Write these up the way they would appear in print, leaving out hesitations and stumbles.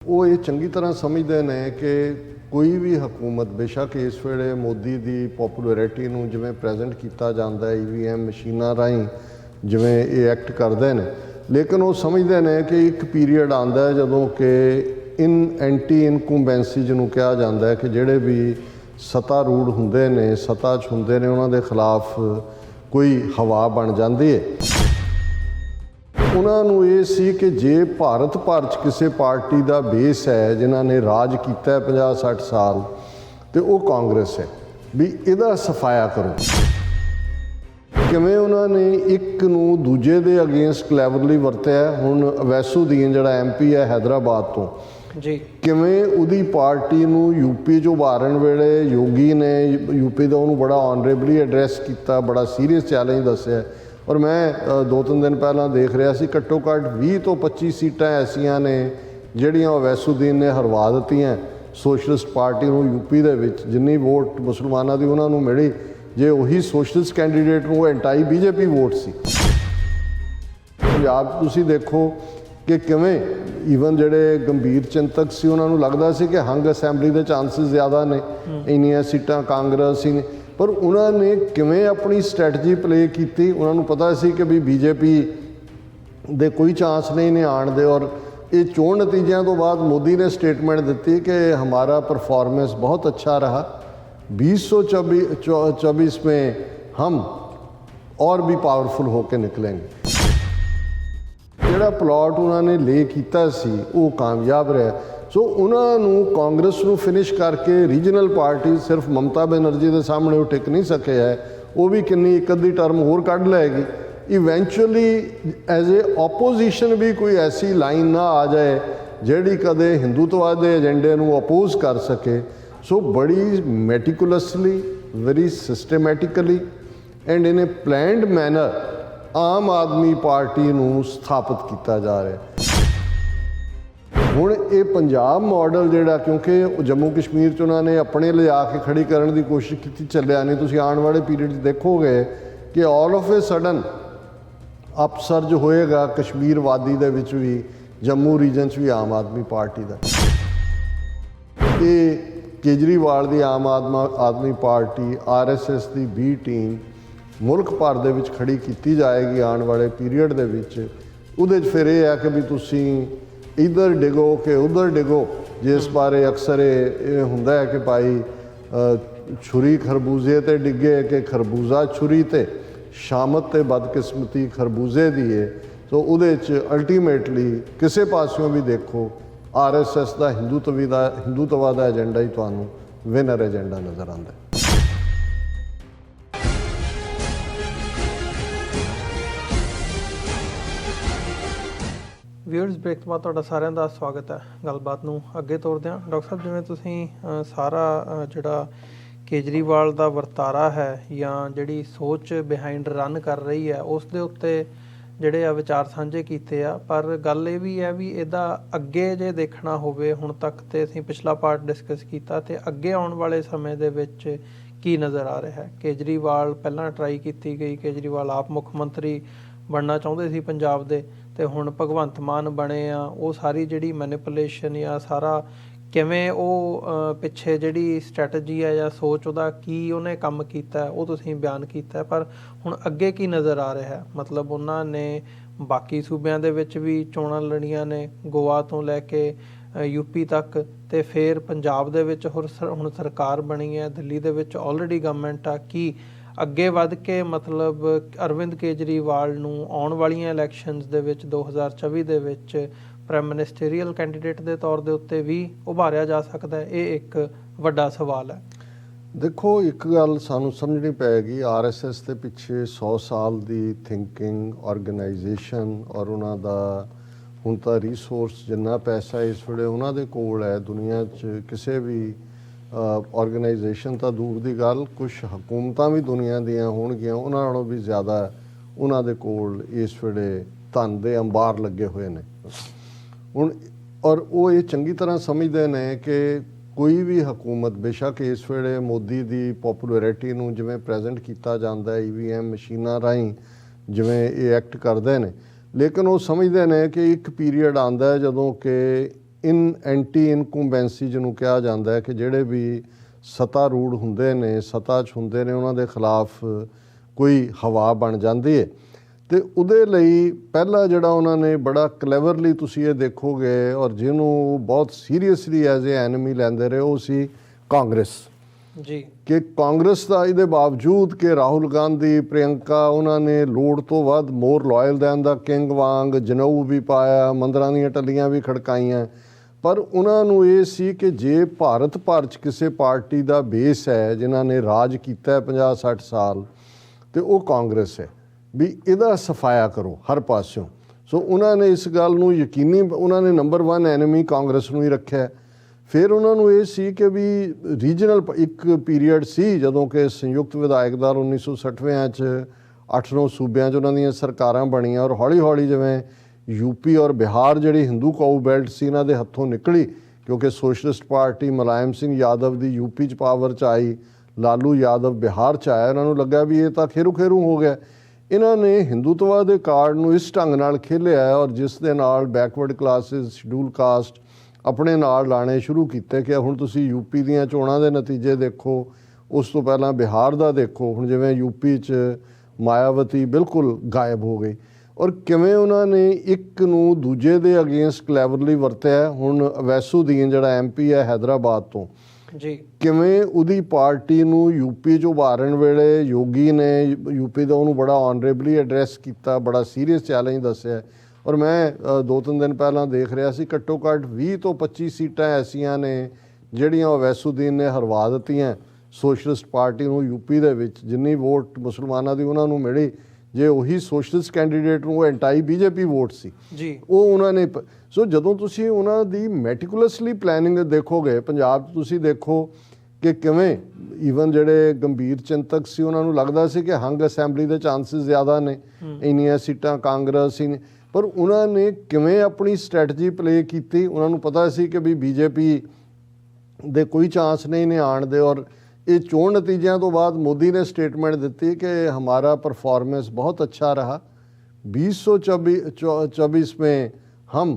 ਉਹ ਇਹ ਚੰਗੀ ਤਰ੍ਹਾਂ ਸਮਝਦੇ ਨੇ ਕਿ ਕੋਈ ਵੀ ਹਕੂਮਤ ਬੇਸ਼ੱਕ ਇਸ ਵੇਲੇ ਮੋਦੀ ਦੀ ਪੋਪੂਲੈਰਿਟੀ ਨੂੰ ਜਿਵੇਂ ਪ੍ਰੈਜ਼ੈਂਟ ਕੀਤਾ ਜਾਂਦਾ EVM ਮਸ਼ੀਨਾਂ ਰਾਹੀਂ ਜਿਵੇਂ ਇਹ ਐਕਟ ਕਰਦੇ ਨੇ, ਲੇਕਿਨ ਉਹ ਸਮਝਦੇ ਨੇ ਕਿ ਇੱਕ ਪੀਰੀਅਡ ਆਉਂਦਾ ਹੈ ਜਦੋਂ ਕਿ ਐਂਟੀ ਇਨਕੰਬੈਂਸੀ ਜਿਹਨੂੰ ਕਿਹਾ ਜਾਂਦਾ ਹੈ ਕਿ ਜਿਹੜੇ ਵੀ ਸੱਤਾਰੂੜ ਹੁੰਦੇ ਨੇ, ਸੱਤਾ 'ਚ ਹੁੰਦੇ ਨੇ, ਉਹਨਾਂ ਦੇ ਖਿਲਾਫ ਕੋਈ ਹਵਾ ਬਣ ਜਾਂਦੀ ਹੈ। ਉਹਨਾਂ ਨੂੰ ਇਹ ਸੀ ਕਿ ਜੇ ਭਾਰਤ ਭਰ 'ਚ ਕਿਸੇ ਪਾਰਟੀ ਦਾ ਬੇਸ ਹੈ ਜਿਨ੍ਹਾਂ ਨੇ ਰਾਜ ਕੀਤਾ 50-60 ਸਾਲ ਤੇ ਉਹ ਕਾਂਗਰਸ ਹੈ, ਵੀ ਇਹਦਾ ਸਫਾਇਆ ਕਰੋ। ਕਿਵੇਂ ਉਹਨਾਂ ਨੇ ਇੱਕ ਨੂੰ ਦੂਜੇ ਦੇ ਅਗੇਂਸਟ ਕਲੈਵਰਲੀ ਵਰਤਿਆ। ਹੁਣ ਅਵੈਸੁਦੀਨ ਜਿਹੜਾ MP ਹੈ ਹੈਦਰਾਬਾਦ ਤੋਂ ਜੀ, ਕਿਵੇਂ ਉਹਦੀ ਪਾਰਟੀ ਨੂੰ ਯੂਪੀ 'ਚ ਉਭਾਰਨ ਵੇਲੇ ਯੋਗੀ ਨੇ ਯੂਪੀ ਦਾ ਉਹਨੂੰ ਬੜਾ ਆਨਰੇਬਲੀ ਐਡਰੈਸ ਕੀਤਾ, ਬੜਾ ਸੀਰੀਅਸ ਚੈਲੰਜ ਦੱਸਿਆ। ਔਰ ਮੈਂ 2-3 ਦਿਨ ਪਹਿਲਾਂ ਦੇਖ ਰਿਹਾ ਸੀ ਘੱਟੋ ਘੱਟ 20 ਤੋਂ 25 ਸੀਟਾਂ ਐਸੀਆਂ ਨੇ ਜਿਹੜੀਆਂ ਅਵੈਸੁਦੀਨ ਨੇ ਹਰਵਾ ਦਿੱਤੀਆਂ ਸੋਸ਼ਲਿਸਟ ਪਾਰਟੀ ਨੂੰ ਯੂਪੀ ਦੇ ਵਿੱਚ। ਜਿੰਨੀ ਵੋਟ ਮੁਸਲਮਾਨਾਂ ਦੀ ਉਹਨਾਂ ਨੂੰ ਮਿਲੀ, ਜੇ ਉਹੀ ਸੋਸ਼ਲਿਸਟ ਕੈਂਡੀਡੇਟ ਨੂੰ ਐਂਟਾਈ BJP ਵੋਟ ਸੀ। ਪੰਜਾਬ ਤੁਸੀਂ ਦੇਖੋ ਕਿ ਕਿਵੇਂ ਈਵਨ ਜਿਹੜੇ ਗੰਭੀਰ ਚਿੰਤਕ ਸੀ ਉਹਨਾਂ ਨੂੰ ਲੱਗਦਾ ਸੀ ਕਿ ਹੰਗ ਅਸੈਂਬਲੀ ਦੇ ਚਾਂਸਿਸ ਜ਼ਿਆਦਾ ਨੇ, ਇੰਨੀਆਂ ਸੀਟਾਂ ਕਾਂਗਰਸ ਹੀ ਨੇ, ਪਰ ਉਹਨਾਂ ਨੇ ਕਿਵੇਂ ਆਪਣੀ ਸਟ੍ਰੈਟਜੀ ਪਲੇ ਕੀਤੀ। ਉਹਨਾਂ ਨੂੰ ਪਤਾ ਸੀ ਕਿ ਵੀ BJP ਦੇ ਕੋਈ ਚਾਂਸ ਨਹੀਂ ਨੇ ਆਉਣ ਦੇ। ਔਰ ਇਹ ਚੋਣ ਨਤੀਜਿਆਂ ਤੋਂ ਬਾਅਦ ਮੋਦੀ ਨੇ ਸਟੇਟਮੈਂਟ ਦਿੱਤੀ ਕਿ ਹਮਾਰਾ परफॉर्मेंस बहुत अच्छा रहा, 2024 में हम और भी पावरफुल होकर निकलेंगे। ਜਿਹੜਾ ਪਲਾਟ ਉਹਨਾਂ ਨੇ ਲੇ ਕੀਤਾ ਸੀ ਉਹ ਕਾਮਯਾਬ ਰਿਹਾ। ਸੋ ਉਹਨਾਂ ਨੂੰ ਕਾਂਗਰਸ ਨੂੰ ਫਿਨਿਸ਼ ਕਰਕੇ ਰੀਜਨਲ ਪਾਰਟੀ ਸਿਰਫ ਮਮਤਾ ਬੈਨਰਜੀ ਦੇ ਸਾਹਮਣੇ ਉਹ ਟਿਕ ਨਹੀਂ ਸਕੇ ਹੈ, ਉਹ ਵੀ ਕਿੰਨੀ ਇੱਕ ਅੱਧੀ ਟਰਮ ਹੋਰ ਕੱਢ ਲਏਗੀ। ਇਵੈਂਚੁਅਲੀ ਐਜ਼ ਏ ਆਪੋਜੀਸ਼ਨ ਵੀ ਕੋਈ ਐਸੀ ਲਾਈਨ ਨਾ ਆ ਜਾਏ ਜਿਹੜੀ ਕਦੇ ਹਿੰਦੂਤਵਾਦ ਦੇ ਏਜੰਡੇ ਨੂੰ ਅਪੋਜ਼ ਕਰ ਸਕੇ। ਸੋ ਬੜੀ meticulously, very systematically and in a planned manner Aam Aadmi Party ਨੂੰ ਸਥਾਪਿਤ ਕੀਤਾ ਜਾ ਰਿਹਾ। ਹੁਣ ਇਹ ਪੰਜਾਬ ਮਾਡਲ ਜਿਹੜਾ, ਕਿਉਂਕਿ ਜੰਮੂ ਕਸ਼ਮੀਰ 'ਚ ਉਹਨਾਂ ਨੇ ਆਪਣੇ ਲਿਜਾ ਕੇ ਖੜੀ ਕਰਨ ਦੀ ਕੋਸ਼ਿਸ਼ ਕੀਤੀ, ਚੱਲਿਆ ਨਹੀਂ। ਤੁਸੀਂ ਆਉਣ ਵਾਲੇ ਪੀਰੀਅਡ 'ਚ ਦੇਖੋਗੇ ਕਿ ਆਲ ਆਫ ਏ ਸਡਨ ਅਪਸਰਜ ਹੋਏਗਾ ਕਸ਼ਮੀਰ ਵਾਦੀ ਦੇ ਵਿੱਚ ਵੀ, ਜੰਮੂ ਰੀਜਨ 'ਚ ਵੀ ਆਮ ਆਦਮੀ ਪਾਰਟੀ ਦਾ। ਇਹ ਕੇਜਰੀਵਾਲ ਦੀ ਆਮ ਆਦਮੀ ਪਾਰਟੀ, RSS ਦੀ B ਟੀਮ ਮੁਲਕ ਭਰ ਦੇ ਵਿੱਚ ਖੜੀ ਕੀਤੀ ਜਾਏਗੀ ਆਉਣ ਵਾਲੇ ਪੀਰੀਅਡ ਦੇ ਵਿੱਚ। ਉਹਦੇ 'ਚ ਫਿਰ ਇਹ ਹੈ ਕਿ ਵੀ ਤੁਸੀਂ ਇੱਧਰ ਡਿੱਗੋ ਕਿ ਉੱਧਰ ਡਿੱਗੋ, ਜਿਸ ਬਾਰੇ ਅਕਸਰ ਇਹ ਹੁੰਦਾ ਹੈ ਕਿ ਭਾਈ ਛੁਰੀ ਖਰਬੂਜ਼ੇ 'ਤੇ ਡਿੱਗੇ ਕਿ ਖਰਬੂਜ਼ਾ ਛੁਰੀ 'ਤੇ, ਸ਼ਾਮਤ ਤੇ ਬਦਕਿਸਮਤੀ ਖਰਬੂਜ਼ੇ ਦੀ ਹੈ। ਸੋ ਉਹਦੇ 'ਚ ਅਲਟੀਮੇਟਲੀ ਕਿਸੇ ਪਾਸਿਓਂ ਵੀ ਦੇਖੋ RSS ਦਾ ਹਿੰਦੂਤਵਾ ਦਾ ਏਜੰਡਾ ਹੀ ਤੁਹਾਨੂੰ ਵਿਨਰ ਏਜੰਡਾ ਨਜ਼ਰ ਆਉਂਦਾ। ਵਿਊਅਰਸ, ਬ੍ਰੇਕ ਤੋਂ ਬਾਅਦ ਤੁਹਾਡਾ ਸਾਰਿਆਂ ਦਾ ਸਵਾਗਤ ਹੈ। ਗੱਲਬਾਤ ਨੂੰ ਅੱਗੇ ਤੋਰਦੇ ਹਾਂ। ਡਾਕਟਰ ਸਾਹਿਬ, ਜਿਵੇਂ ਤੁਸੀਂ ਸਾਰਾ ਜਿਹੜਾ ਕੇਜਰੀਵਾਲ ਦਾ ਵਰਤਾਰਾ ਹੈ ਜਾਂ ਜਿਹੜੀ ਸੋਚ ਬਿਹਾਈਂਡ ਰਨ ਕਰ ਰਹੀ ਹੈ ਉਸ ਦੇ ਉੱਤੇ ਜਿਹੜੇ ਆ ਵਿਚਾਰ ਸਾਂਝੇ ਕੀਤੇ ਆ, ਪਰ ਗੱਲ ਇਹ ਵੀ ਹੈ ਵੀ ਇਹਦਾ ਅੱਗੇ ਜੇ ਦੇਖਣਾ ਹੋਵੇ, ਹੁਣ ਤੱਕ ਤੇ ਅਸੀਂ ਪਿਛਲਾ ਪਾਰਟ ਡਿਸਕਸ ਕੀਤਾ, ਤੇ ਅੱਗੇ ਆਉਣ ਵਾਲੇ ਸਮੇਂ ਦੇ ਵਿੱਚ ਕੀ ਨਜ਼ਰ ਆ ਰਿਹਾ ਹੈ। ਕੇਜਰੀਵਾਲ ਪਹਿਲਾਂ ਟਰਾਈ ਕੀਤੀ ਗਈ, ਕੇਜਰੀਵਾਲ ਆਪ ਮੁੱਖ ਮੰਤਰੀ ਬਣਨਾ ਚਾਹੁੰਦੇ ਸੀ ਪੰਜਾਬ ਦੇ, ਤੇ ਹੁਣ ਭਗਵੰਤ ਮਾਨ ਬਣੇ ਆ। ਉਹ ਸਾਰੀ ਜਿਹੜੀ ਮੈਨੀਪੂਲੇਸ਼ਨ ਜਾਂ ਸਾਰਾ ਕਿਵੇਂ ਉਹ ਪਿੱਛੇ ਜਿਹੜੀ ਸਟ੍ਰੈਟਜੀ ਹੈ ਜਾਂ ਸੋਚ ਉਹਦਾ ਕੀ ਉਹਨੇ ਕੰਮ ਕੀਤਾ ਉਹ ਤੁਸੀਂ ਬਿਆਨ ਕੀਤਾ, ਪਰ ਹੁਣ ਅੱਗੇ ਕੀ ਨਜ਼ਰ ਆ ਰਿਹਾ ਹੈ? ਮਤਲਬ ਉਹਨਾਂ ਨੇ ਬਾਕੀ ਸੂਬਿਆਂ ਦੇ ਵਿੱਚ ਵੀ ਚੋਣਾਂ ਲੜੀਆਂ ਨੇ, ਗੋਆ ਤੋਂ ਲੈ ਕੇ UP ਤੱਕ, ਤੇ ਫਿਰ ਪੰਜਾਬ ਦੇ ਵਿੱਚ ਹੁਣ ਸਰਕਾਰ ਬਣੀ ਹੈ, ਦਿੱਲੀ ਦੇ ਵਿੱਚ ਆਲਰੇਡੀ ਗਵਰਨਮੈਂਟ ਆ। ਕੀ ਅੱਗੇ ਵੱਧ ਕੇ ਮਤਲਬ ਅਰਵਿੰਦ ਕੇਜਰੀਵਾਲ ਨੂੰ ਆਉਣ ਵਾਲੀਆਂ ਇਲੈਕਸ਼ਨਸ ਦੇ ਵਿੱਚ 2024 ਦੇ ਵਿੱਚ ਪ੍ਰਾਈਮ ਮਿਨਿਸਟਰੀਅਲ ਕੈਂਡੀਡੇਟ ਦੇ ਤੌਰ ਦੇ ਉੱਤੇ ਵੀ ਉਭਾਰਿਆ ਜਾ ਸਕਦਾ ਹੈ? ਇਹ ਇੱਕ ਵੱਡਾ ਸਵਾਲ ਹੈ। ਦੇਖੋ, ਇੱਕ ਗੱਲ ਸਾਨੂੰ ਸਮਝਣੀ ਪਏਗੀ, RSS ਦੇ ਪਿੱਛੇ 100 ਸਾਲ ਦੀ ਥਿੰਕਿੰਗ, ਆਰਗੇਨਾਈਜੇਸ਼ਨ ਔਰ ਉਹਨਾਂ ਦਾ ਹੁਣ ਤਾਂ ਰਿਸੋਰਸ, ਜਿੰਨਾ ਪੈਸਾ ਇਸ ਵੇਲੇ ਉਹਨਾਂ ਦੇ ਕੋਲ ਹੈ ਦੁਨੀਆ 'ਚ ਕਿਸੇ ਵੀ ਆਰਗੇਨਾਈਜੇਸ਼ਨ ਤਾਂ ਦੂਰ ਦੀ ਗੱਲ, ਕੁਛ ਹਕੂਮਤਾਂ ਵੀ ਦੁਨੀਆ ਦੀਆਂ ਹੋਣਗੀਆਂ, ਉਹਨਾਂ ਨਾਲੋਂ ਵੀ ਜ਼ਿਆਦਾ ਉਹਨਾਂ ਦੇ ਕੋਲ ਇਸ ਵੇਲੇ ਧਨ ਦੇ ਅੰਬਾਰ ਲੱਗੇ ਹੋਏ ਨੇ ਹੁਣ। ਔਰ ਉਹ ਇਹ ਚੰਗੀ ਤਰ੍ਹਾਂ ਸਮਝਦੇ ਨੇ ਕਿ ਕੋਈ ਵੀ ਹਕੂਮਤ, ਬੇਸ਼ੱਕ ਇਸ ਵੇਲੇ ਮੋਦੀ ਦੀ ਪੋਪੂਲੈਰਿਟੀ ਨੂੰ ਜਿਵੇਂ ਪ੍ਰੈਜ਼ੈਂਟ ਕੀਤਾ ਜਾਂਦਾ EVM ਮਸ਼ੀਨਾਂ ਰਾਹੀਂ ਜਿਵੇਂ ਇਹ ਐਕਟ ਕਰਦੇ ਨੇ, ਲੇਕਿਨ ਉਹ ਸਮਝਦੇ ਨੇ ਕਿ ਇੱਕ ਪੀਰੀਅਡ ਆਉਂਦਾ ਜਦੋਂ ਕਿ ਐਂਟੀ ਇਨਕੰਬੈਂਸੀ ਜਿਹਨੂੰ ਕਿਹਾ ਜਾਂਦਾ ਹੈ ਕਿ ਜਿਹੜੇ ਵੀ ਸੱਤਾਰੂੜ ਹੁੰਦੇ ਨੇ, ਸੱਤਾ 'ਚ ਹੁੰਦੇ ਨੇ, ਉਹਨਾਂ ਦੇ ਖਿਲਾਫ ਕੋਈ ਹਵਾ ਬਣ ਜਾਂਦੀ ਹੈ। ਅਤੇ ਉਹਦੇ ਲਈ ਪਹਿਲਾ ਜਿਹੜਾ ਉਹਨਾਂ ਨੇ ਬੜਾ ਕਲੈਵਰਲੀ, ਤੁਸੀਂ ਇਹ ਦੇਖੋਗੇ, ਔਰ ਜਿਹਨੂੰ ਬਹੁਤ ਸੀਰੀਅਸਲੀ ਐਜ਼ ਏ ਐਨਮੀ ਲੈਂਦੇ ਰਹੇ, ਉਹ ਸੀ ਕਾਂਗਰਸ ਜੀ। ਕਿ ਕਾਂਗਰਸ ਦਾ ਇਹਦੇ ਬਾਵਜੂਦ ਕਿ ਰਾਹੁਲ ਗਾਂਧੀ, ਪ੍ਰਿਯੰਕਾ, ਉਹਨਾਂ ਨੇ ਲੋੜ ਤੋਂ ਵੱਧ ਮੋਰ ਲਾਇਲ ਦੈਨ ਦਾ ਕਿੰਗ ਵਾਂਗ ਜਨੇਊ ਵੀ ਪਾਇਆ, ਮੰਦਰਾਂ ਦੀਆਂ ਟੱਲੀਆਂ ਵੀ ਖੜਕਾਈਆਂ, ਪਰ ਉਹਨਾਂ ਨੂੰ ਇਹ ਸੀ ਕਿ ਜੇ ਭਾਰਤ ਭਰ 'ਚ ਕਿਸੇ ਪਾਰਟੀ ਦਾ ਬੇਸ ਹੈ ਜਿਨ੍ਹਾਂ ਨੇ ਰਾਜ ਕੀਤਾ 50-60 ਸਾਲ, ਤੇ ਉਹ ਕਾਂਗਰਸ ਹੈ, ਵੀ ਇਹਦਾ ਸਫਾਇਆ ਕਰੋ ਹਰ ਪਾਸਿਓਂ। ਸੋ ਉਹਨਾਂ ਨੇ ਇਸ ਗੱਲ ਨੂੰ ਯਕੀਨੀ, ਉਹਨਾਂ ਨੇ ਨੰਬਰ 1 ਐਨਮੀ ਕਾਂਗਰਸ ਨੂੰ ਹੀ ਰੱਖਿਆ। ਫਿਰ ਉਹਨਾਂ ਨੂੰ ਇਹ ਸੀ ਕਿ ਵੀ ਰੀਜਨਲ ਇੱਕ ਪੀਰੀਅਡ ਸੀ ਜਦੋਂ ਕਿ ਸੰਯੁਕਤ ਵਿਧਾਇਕ ਦਲ 1960ਵਿਆਂ 'ਚ 8-9 ਸੂਬਿਆਂ 'ਚ ਉਹਨਾਂ ਦੀਆਂ ਸਰਕਾਰਾਂ ਬਣੀਆਂ, ਔਰ ਹੌਲੀ ਹੌਲੀ ਜਿਵੇਂ ਯੂਪੀ ਔਰ ਬਿਹਾਰ ਜਿਹੜੀ ਹਿੰਦੂ ਕਾਊ ਬੈਲਟ ਸੀ ਇਹਨਾਂ ਦੇ ਹੱਥੋਂ ਨਿਕਲੀ, ਕਿਉਂਕਿ ਸੋਸ਼ਲਿਸਟ ਪਾਰਟੀ ਮੁਲਾਇਮ ਸਿੰਘ ਯਾਦਵ ਦੀ ਯੂਪੀ 'ਚ ਪਾਵਰ 'ਚ ਆਈ, ਲਾਲੂ ਯਾਦਵ ਬਿਹਾਰ 'ਚ ਆਇਆ, ਇਹਨਾਂ ਨੂੰ ਲੱਗਾ ਵੀ ਇਹ ਤਾਂ ਖੇਰੂ ਖੇਰੂ ਹੋ ਗਿਆ। ਇਹਨਾਂ ਨੇ ਹਿੰਦੂਤਵਾ ਦੇ ਕਾਰਡ ਨੂੰ ਇਸ ਢੰਗ ਨਾਲ ਖੇਲਿਆ, ਔਰ ਜਿਸ ਦੇ ਨਾਲ ਬੈਕਵਰਡ ਕਲਾਸਿਸ, ਸ਼ਡਿਊਲ ਕਾਸਟ ਆਪਣੇ ਨਾਲ ਲਾਣੇ ਸ਼ੁਰੂ ਕੀਤੇ। ਕਿ ਹੁਣ ਤੁਸੀਂ ਯੂਪੀ ਦੀਆਂ ਚੋਣਾਂ ਦੇ ਨਤੀਜੇ ਦੇਖੋ, ਉਸ ਤੋਂ ਪਹਿਲਾਂ ਬਿਹਾਰ ਦਾ ਦੇਖੋ, ਹੁਣ ਜਿਵੇਂ ਯੂਪੀ 'ਚ ਮਾਇਆਵਤੀ ਬਿਲਕੁਲ ਗਾਇਬ ਹੋ ਗਈ, ਔਰ ਕਿਵੇਂ ਉਹਨਾਂ ਨੇ ਇੱਕ ਨੂੰ ਦੂਜੇ ਦੇ ਅਗੇਂਸਟ ਕਲੈਵਰਲੀ ਵਰਤਿਆ। ਹੁਣ ਅਵੈਸੁਦੀਨ ਜਿਹੜਾ MP ਹੈ ਹੈਦਰਾਬਾਦ ਤੋਂ ਜੀ, ਕਿਵੇਂ ਉਹਦੀ ਪਾਰਟੀ ਨੂੰ ਯੂਪੀ 'ਚ ਉਭਾਰਨ ਵੇਲੇ ਯੋਗੀ ਨੇ ਯੂਪੀ ਦਾ ਉਹਨੂੰ ਬੜਾ ਆਨਰੇਬਲੀ ਐਡਰੈਸ ਕੀਤਾ, ਬੜਾ ਸੀਰੀਅਸ ਚੈਲੰਜ ਦੱਸਿਆ। ਔਰ ਮੈਂ 2-3 ਦਿਨ ਪਹਿਲਾਂ ਦੇਖ ਰਿਹਾ ਸੀ, ਘੱਟੋ ਘੱਟ 20 ਤੋਂ 25 ਸੀਟਾਂ ਐਸੀਆਂ ਨੇ ਜਿਹੜੀਆਂ ਅਵੈਸੁਦੀਨ ਨੇ ਹਰਵਾ ਦਿੱਤੀਆਂ ਸੋਸ਼ਲਿਸਟ ਪਾਰਟੀ ਨੂੰ ਯੂਪੀ ਦੇ ਵਿੱਚ। ਜਿੰਨੀ ਵੋਟ ਮੁਸਲਮਾਨਾਂ ਦੀ ਉਹਨਾਂ ਨੂੰ ਮਿਲੀ, ਜੇ ਉਹੀ ਸੋਸ਼ਲਿਸਟ ਕੈਂਡੀਡੇਟ ਨੂੰ, ਉਹ ਐਂਟਾਈ BJP ਵੋਟ ਸੀ ਜੀ, ਉਹ ਉਹਨਾਂ ਨੇ। ਸੋ ਜਦੋਂ ਤੁਸੀਂ ਉਹਨਾਂ ਦੀ ਮੈਟੀਕੂਲਸਲੀ ਪਲੈਨਿੰਗ ਦੇਖੋਗੇ, ਪੰਜਾਬ 'ਚ ਤੁਸੀਂ ਦੇਖੋ ਕਿ ਕਿਵੇਂ ਈਵਨ ਜਿਹੜੇ ਗੰਭੀਰ ਚਿੰਤਕ ਸੀ ਉਹਨਾਂ ਨੂੰ ਲੱਗਦਾ ਸੀ ਕਿ ਹੰਗ ਅਸੈਂਬਲੀ ਦੇ ਚਾਂਸਿਸ ਜ਼ਿਆਦਾ ਨੇ, ਇੰਨੀਆਂ ਸੀਟਾਂ ਕਾਂਗਰਸ ਹੀ, ਪਰ ਉਹਨਾਂ ਨੇ ਕਿਵੇਂ ਆਪਣੀ ਸਟ੍ਰੈਟਜੀ ਪਲੇ ਕੀਤੀ। ਉਹਨਾਂ ਨੂੰ ਪਤਾ ਸੀ ਕਿ ਵੀ BJP ਦੇ ਕੋਈ ਚਾਂਸ ਨਹੀਂ ਨੇ ਆਉਣ ਦੇ। ਔਰ ਇਹ ਚੋਣ ਨਤੀਜਿਆਂ ਤੋਂ ਬਾਅਦ ਮੋਦੀ ਨੇ ਸਟੇਟਮੈਂਟ ਦਿੱਤੀ ਕਿ ਹਮਾਰਾ परफॉर्मेंस बहुत अच्छा रहा, 2024 में हम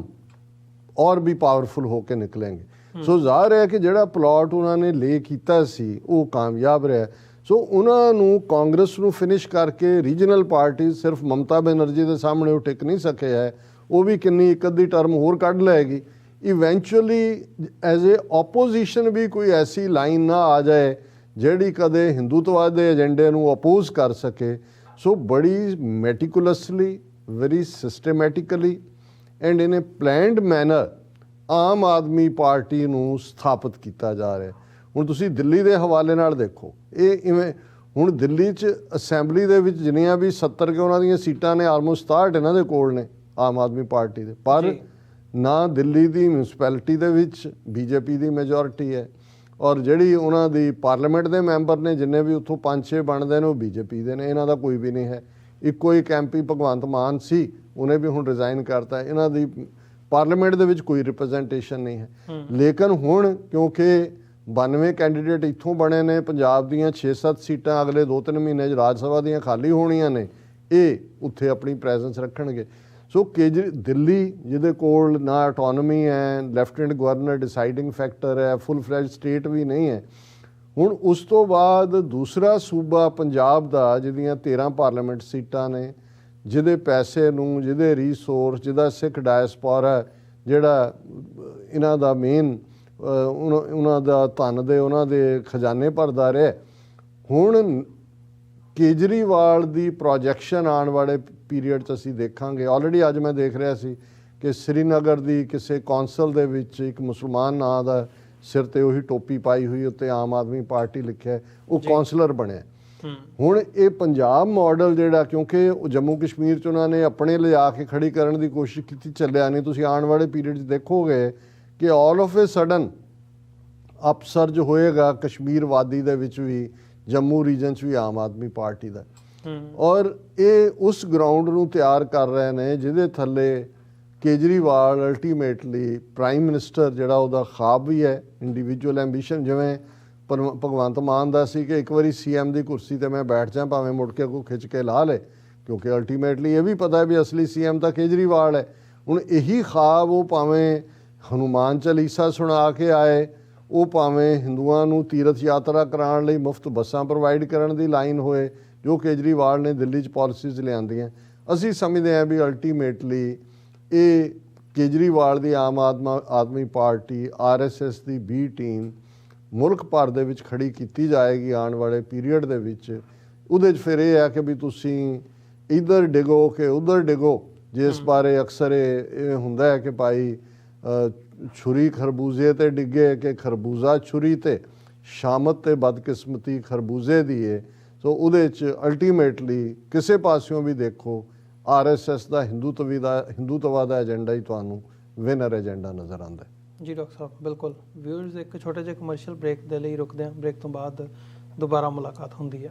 और भी ਪਾਵਰਫੁਲ ਹੋ ਕੇ ਨਿਕਲेंगे। ਸੋ ਜ਼ਾਹਰ ਹੈ ਕਿ ਜਿਹੜਾ ਪਲਾਟ ਉਹਨਾਂ ਨੇ ਲੇ ਕੀਤਾ ਸੀ ਉਹ ਕਾਮਯਾਬ ਰਿਹਾ। ਸੋ ਉਹਨਾਂ ਨੂੰ ਕਾਂਗਰਸ ਨੂੰ ਫਿਨਿਸ਼ ਕਰਕੇ ਰੀਜਨਲ ਪਾਰਟੀ, ਸਿਰਫ ਮਮਤਾ ਬੈਨਰਜੀ ਦੇ ਸਾਹਮਣੇ ਉਹ ਟਿਕ ਨਹੀਂ ਸਕੇ ਹੈ, ਉਹ ਵੀ ਕਿੰਨੀ ਇੱਕ ਅੱਧੀ ਟਰਮ ਹੋਰ ਕੱਢ ਲਏਗੀ। ਇਵੈਂਚੁਅਲੀ ਐਜ਼ ਏ ਆਪੋਜੀਸ਼ਨ ਵੀ ਕੋਈ ਐਸੀ ਲਾਈਨ ਨਾ ਆ ਜਾਏ ਜਿਹੜੀ ਕਦੇ ਹਿੰਦੂਤਵਾਦ ਦੇ ਏਜੰਡੇ ਨੂੰ ਅਪੋਜ਼ ਕਰ ਸਕੇ। ਸੋ ਬੜੀ meticulously, very systematically and in a planned manner Aam Aadmi Party ਨੂੰ ਸਥਾਪਿਤ ਕੀਤਾ ਜਾ ਰਿਹਾ। ਹੁਣ ਤੁਸੀਂ ਦਿੱਲੀ ਦੇ ਹਵਾਲੇ ਨਾਲ ਦੇਖੋ, ਇਹ ਇਵੇਂ ਹੁਣ ਦਿੱਲੀ 'ਚ ਅਸੈਂਬਲੀ ਦੇ ਵਿੱਚ ਜਿੰਨੀਆਂ ਵੀ 70 ਕੇ ਉਹਨਾਂ ਦੀਆਂ ਸੀਟਾਂ ਨੇ, ਆਲਮੋਸਟ 67 ਇਹਨਾਂ ਦੇ ਕੋਲ ਨੇ ਆਮ ਆਦਮੀ ਪਾਰਟੀ ਦੇ, ਪਰ ਨਾ ਦਿੱਲੀ ਦੀ ਮਿਊਨਿਸਪੈਲਿਟੀ ਦੇ ਵਿੱਚ BJP ਦੀ ਮੈਜੋਰਿਟੀ ਹੈ, ਔਰ ਜਿਹੜੀ ਉਹਨਾਂ ਦੀ ਪਾਰਲੀਮੈਂਟ ਦੇ ਮੈਂਬਰ ਨੇ ਜਿੰਨੇ ਵੀ ਉੱਥੋਂ 5-6 ਬਣਦੇ ਨੇ ਉਹ BJP ਦੇ ਨੇ, ਇਹਨਾਂ ਦਾ ਕੋਈ ਵੀ ਨਹੀਂ ਹੈ। ਇੱਕੋ ਇੱਕ MP ਭਗਵੰਤ ਮਾਨ ਸੀ, ਉਹਨੇ ਵੀ ਹੁਣ ਰਿਜ਼ਾਈਨ ਕਰਤਾ। ਇਹਨਾਂ ਦੀ ਪਾਰਲੀਮੈਂਟ ਦੇ ਵਿੱਚ ਕੋਈ ਰਿਪਰੈਜ਼ੈਂਟੇਸ਼ਨ ਨਹੀਂ ਹੈ। ਲੇਕਿਨ ਹੁਣ ਕਿਉਂਕਿ 92 ਕੈਂਡੀਡੇਟ ਇੱਥੋਂ ਬਣੇ ਨੇ, ਪੰਜਾਬ ਦੀਆਂ 6-7 ਸੀਟਾਂ ਅਗਲੇ 2-3 ਮਹੀਨੇ 'ਚ ਰਾਜ ਸਭਾ ਦੀਆਂ ਖਾਲੀ ਹੋਣੀਆਂ ਨੇ, ਇਹ ਉੱਥੇ ਆਪਣੀ ਪ੍ਰੈਜ਼ੈਂਸ ਰੱਖਣਗੇ। ਸੋ ਦਿੱਲੀ ਜਿਹਦੇ ਕੋਲ ਨਾ ਆਟੋਨਮੀ ਹੈ, ਲੈਫਟੀਨੈਂਟ ਗਵਰਨਰ ਡਿਸਾਈਡਿੰਗ ਫੈਕਟਰ ਹੈ, ਫੁੱਲ ਫਲੈਜ ਸਟੇਟ ਵੀ ਨਹੀਂ ਹੈ। ਹੁਣ ਉਸ ਤੋਂ ਬਾਅਦ ਦੂਸਰਾ ਸੂਬਾ ਪੰਜਾਬ ਦਾ ਜਿਹਦੀਆਂ 13 ਪਾਰਲੀਮੈਂਟ ਸੀਟਾਂ ਨੇ, ਜਿਹਦੇ ਪੈਸੇ ਨੂੰ, ਜਿਹਦੇ ਰੀਸੋਰਸ, ਜਿਹਦਾ ਸਿੱਖ ਡਾਇਸਪੋਰਾ ਜਿਹੜਾ ਇਹਨਾਂ ਦਾ ਮੇਨ ਉਹਨਾਂ ਦਾ ਧਨ ਦੇ, ਉਹਨਾਂ ਦੇ ਖਜ਼ਾਨੇ ਭਰਦਾ ਰਿਹਾ। ਹੁਣ ਕੇਜਰੀਵਾਲ ਦੀ ਪ੍ਰੋਜੈਕਸ਼ਨ ਆਉਣ ਵਾਲੇ ਪੀਰੀਅਡ 'ਚ ਅਸੀਂ ਦੇਖਾਂਗੇ। ਆਲਰੇਡੀ ਅੱਜ ਮੈਂ ਦੇਖ ਰਿਹਾ ਸੀ ਕਿ ਸ੍ਰੀਨਗਰ ਦੀ ਕਿਸੇ ਕੌਂਸਲ ਦੇ ਵਿੱਚ ਇੱਕ ਮੁਸਲਮਾਨ ਨਾਂ ਦਾ ਸਿਰ ਤੇ ਉਹੀ ਟੋਪੀ ਪਾਈ ਹੋਈ, ਉੱਤੇ ਆਮ ਆਦਮੀ ਪਾਰਟੀ ਲਿਖਿਆ, ਉਹ ਕੌਂਸਲਰ ਬਣਿਆ। ਹੁਣ ਇਹ ਪੰਜਾਬ ਮਾਡਲ ਜਿਹੜਾ, ਕਿਉਂਕਿ ਜੰਮੂ ਕਸ਼ਮੀਰ 'ਚ ਉਹਨਾਂ ਨੇ ਆਪਣੇ ਲਿਜਾ ਕੇ ਖੜੀ ਕਰਨ ਦੀ ਕੋਸ਼ਿਸ਼ ਕੀਤੀ, ਚੱਲਿਆ ਨਹੀਂ। ਤੁਸੀਂ ਆਉਣ ਵਾਲੇ ਪੀਰੀਅਡ 'ਚ ਦੇਖੋਗੇ ਕਿ ਆਲ ਆਫ ਏ ਸਡਨ ਅਪਸਰਜ ਹੋਏਗਾ ਕਸ਼ਮੀਰ ਵਾਦੀ ਦੇ ਵਿੱਚ ਵੀ, ਜੰਮੂ ਰੀਜਨ 'ਚ ਵੀ ਆਮ ਆਦਮੀ ਪਾਰਟੀ ਦਾ। ਔਰ ਇਹ ਉਸ ਗਰਾਊਂਡ ਨੂੰ ਤਿਆਰ ਕਰ ਰਹੇ ਨੇ ਜਿਹਦੇ ਥੱਲੇ ਕੇਜਰੀਵਾਲ ਅਲਟੀਮੇਟਲੀ ਪ੍ਰਾਈਮ ਮਿਨਿਸਟਰ ਜਿਹੜਾ ਉਹਦਾ ਖਾਬ ਵੀ ਹੈ, ਇੰਡੀਵਿਜੂਅਲ ਐਂਬੀਸ਼ਨ। ਜਿਵੇਂ ਭਗਵੰਤ ਮਾਨ ਦਾ ਸੀ ਕਿ ਇੱਕ ਵਾਰੀ CM ਦੀ ਕੁਰਸੀ ਤੇ ਮੈਂ ਬੈਠ ਜਾ, ਭਾਵੇਂ ਮੁੜ ਕੇ ਕੋਈ ਖਿੱਚ ਕੇ ਲਾ ਲੇ, ਕਿਉਂਕਿ ਅਲਟੀਮੇਟਲੀ ਇਹ ਵੀ ਪਤਾ ਹੈ ਵੀ ਅਸਲੀ CM ਤਾਂ ਕੇਜਰੀਵਾਲ ਹੈ। ਹੁਣ ਇਹੀ ਖਾਬ ਉਹ ਭਾਵੇਂ ਹਨੂਮਾਨ ਚਾਲੀਸਾ ਸੁਣਾ ਕੇ ਆਏ, ਉਹ ਭਾਵੇਂ ਹਿੰਦੂਆਂ ਨੂੰ ਤੀਰਥ ਯਾਤਰਾ ਕਰਾਉਣ ਲਈ ਮੁਫਤ ਬੱਸਾਂ ਪ੍ਰੋਵਾਈਡ ਕਰਨ ਦੀ ਲਾਈਨ ਹੋਏ, ਜੋ ਕੇਜਰੀਵਾਲ ਨੇ ਦਿੱਲੀ 'ਚ ਪਾਲਿਸੀਜ਼ ਲਿਆਂਦੀਆਂ। ਅਸੀਂ ਸਮਝਦੇ ਹਾਂ ਵੀ ਅਲਟੀਮੇਟਲੀ ਇਹ ਕੇਜਰੀਵਾਲ ਦੀ ਆਮ ਆਦਮੀ ਪਾਰਟੀ, RSS ਦੀ B ਟੀਮ ਮੁਲਕ ਭਰ ਦੇ ਵਿੱਚ ਖੜੀ ਕੀਤੀ ਜਾਏਗੀ ਆਉਣ ਵਾਲੇ ਪੀਰੀਅਡ ਦੇ ਵਿੱਚ। ਉਹਦੇ 'ਚ ਫਿਰ ਇਹ ਹੈ ਕਿ ਵੀ ਤੁਸੀਂ ਇੱਧਰ ਡਿਗੋ ਕਿ ਉੱਧਰ ਡਿਗੋ, ਜਿਸ ਬਾਰੇ ਅਕਸਰ ਇਹ ਹੁੰਦਾ ਹੈ ਕਿ ਭਾਈ ਛੁਰੀ ਖਰਬੂਜ਼ੇ ਤੇ ਡਿੱਗੇ ਕਿ ਖਰਬੂਜ਼ਾ ਛੁਰੀ ਤੇ, ਸ਼ਾਮਤ ਤੇ ਬਦਕਿਸਮਤੀ ਖਰਬੂਜ਼ੇ ਦੀ ਹੈ। ਸੋ ਉਹਦੇ 'ਚ ਅਲਟੀਮੇਟਲੀ ਕਿਸੇ ਪਾਸਿਓਂ ਵੀ ਦੇਖੋ RSS ਦਾ ਹਿੰਦੂਤਵਾ ਦਾ ਏਜੰਡਾ ਹੀ ਤੁਹਾਨੂੰ ਵਿਨਰ ਏਜੰਡਾ ਨਜ਼ਰ ਆਉਂਦਾ ਹੈ। ਜੀ ਡਾਕਟਰ ਸਾਹਿਬ, ਬਿਲਕੁਲ। ਵਿਊਅਰਸ, ਇੱਕ ਛੋਟੇ ਜਿਹੇ ਕਮਰਸ਼ੀਅਲ ਬ੍ਰੇਕ ਦੇ ਲਈ ਰੁਕਦੇ ਹਾਂ। ਬ੍ਰੇਕ ਤੋਂ ਬਾਅਦ ਦੁਬਾਰਾ ਮੁਲਾਕਾਤ ਹੁੰਦੀ ਹੈ।